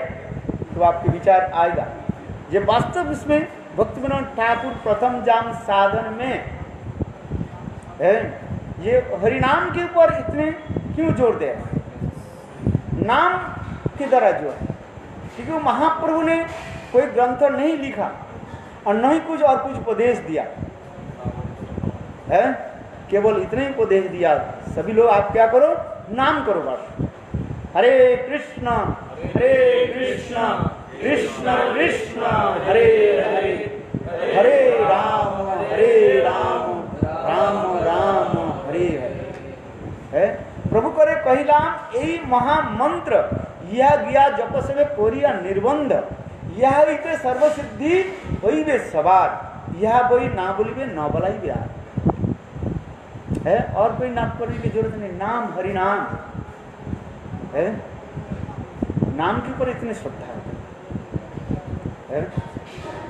तो आपके विचार आएगा। ये वास्तव इसमें भक्ति विनोद ठाकुर प्रथम जाम साधन में है, ये हरिनाम के ऊपर इतने क्यों जोर दे, नाम की तरह जो है, क्योंकि महाप्रभु ने कोई ग्रंथ नहीं लिखा और न ही कुछ उपदेश दिया है, केवल इतने ही उपदेश दिया, सभी लोग आप क्या करो, नाम करो बस। हरे कृष्ण कृष्ण कृष्ण हरे हरे, हरे राम राम राम हरे हरे है। प्रभु करे कहिलाम यही महामंत्र, यह गया जपसवे कोरिया निर्बंध, यह इते सर्वसिद्धि होइबे सवार, यह बोई ना बोलिबे न बलाइबे आर है। और कोई नाम करने की जरूरत नहीं, नाम हरि नाम है, नाम के ऊपर इतनी श्रद्धा है।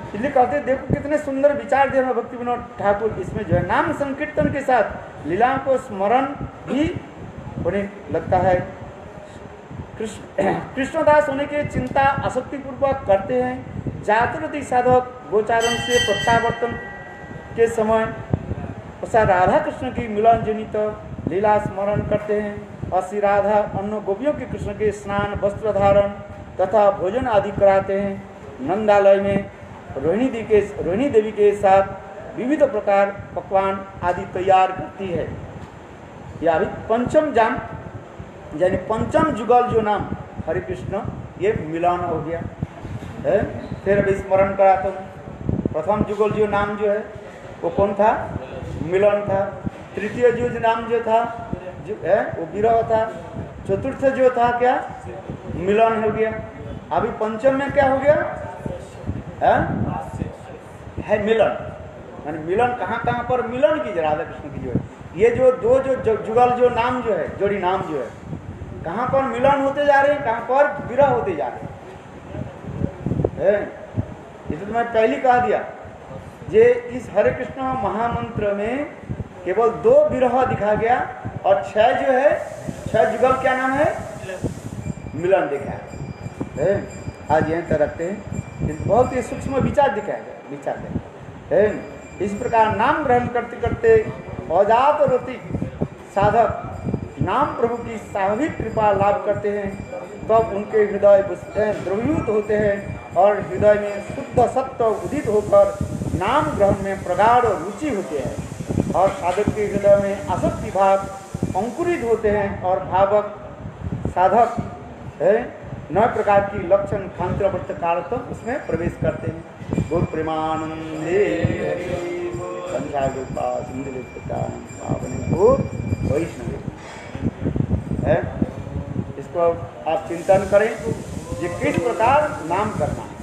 इसलिए कहते देखो कितने सुंदर विचार दे भक्ति विनोद ठाकुर, इसमें जो है नाम संकीर्तन के साथ लीलाओं को स्मरण भी होने लगता है। कृष्णदास होने की चिंता आसक्ति पूर्वक करते हैं। जातरती साधक गोचारण से प्रत्यावर्तन के समय पश्चात राधा कृष्ण की मिलन जनित लीला स्मरण करते हैं और श्री राधा अन्य गोपियों के कृष्ण के स्नान वस्त्र धारण तथा भोजन आदि कराते हैं। नंदालय में रोहिणी देवी के साथ विविध प्रकार पकवान आदि तैयार करती है। यह अभी पंचम जाम यानी पंचम जुगल जो नाम हरे कृष्ण, ये मिलन हो गया है। फिर अभी स्मरण कराता हूँ, प्रथम जुगल जो नाम जो है वो कौन था, मिलन था। तृतीय जो नाम जो था जो है वो विरह था। चतुर्थ जो था क्या, मिलन हो गया। अभी पंचम में क्या हो गया है मिलन। यानी मिलन कहाँ कहाँ पर मिलन की राधा कृष्ण की जो है, ये जो दो जो जुगल जो नाम जो है, जोड़ी नाम जो है, कहाँ पर मिलन होते जा रहे हैं, कहाँ पर विरह होते जा रहे हैं। ये तो मैं पहले कहा दिया, ये इस हरे कृष्ण महामंत्र में केवल 2 विरह दिखा गया और 6 जो है 6 जुगल क्या नाम है, मिलन दिखाया है। आज यहीं तक रखते हैं, बहुत ही सूक्ष्म विचार दिखाया गया, विचार है। इस प्रकार नाम ग्रहण करते करते अजात रति साधक नाम प्रभु की स्वाभाविक कृपा लाभ करते हैं, तब उनके हृदय द्रवीभूत होते हैं और हृदय में शुद्ध सत्व उदित होकर नाम ग्रहण में प्रगाढ़ रुचि होती है और साधक के हृदय में आसक्ति भाव अंकुरित होते हैं और भावक साधक है नए प्रकार की लक्षण खांत्रवृत्त कालतम उसमें प्रवेश करते हैं। गुरु प्रेमानंदे वैष्णव है। इसको आप चिंतन करें कि किस प्रकार नाम करना है।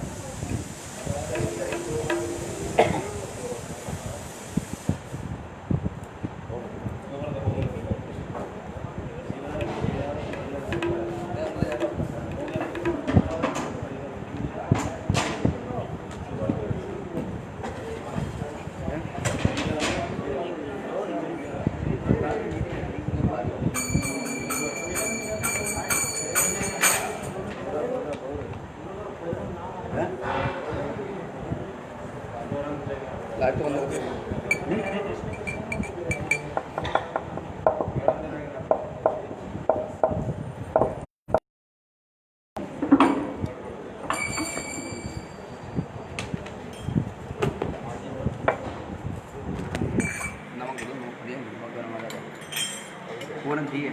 पूर्ण थी है।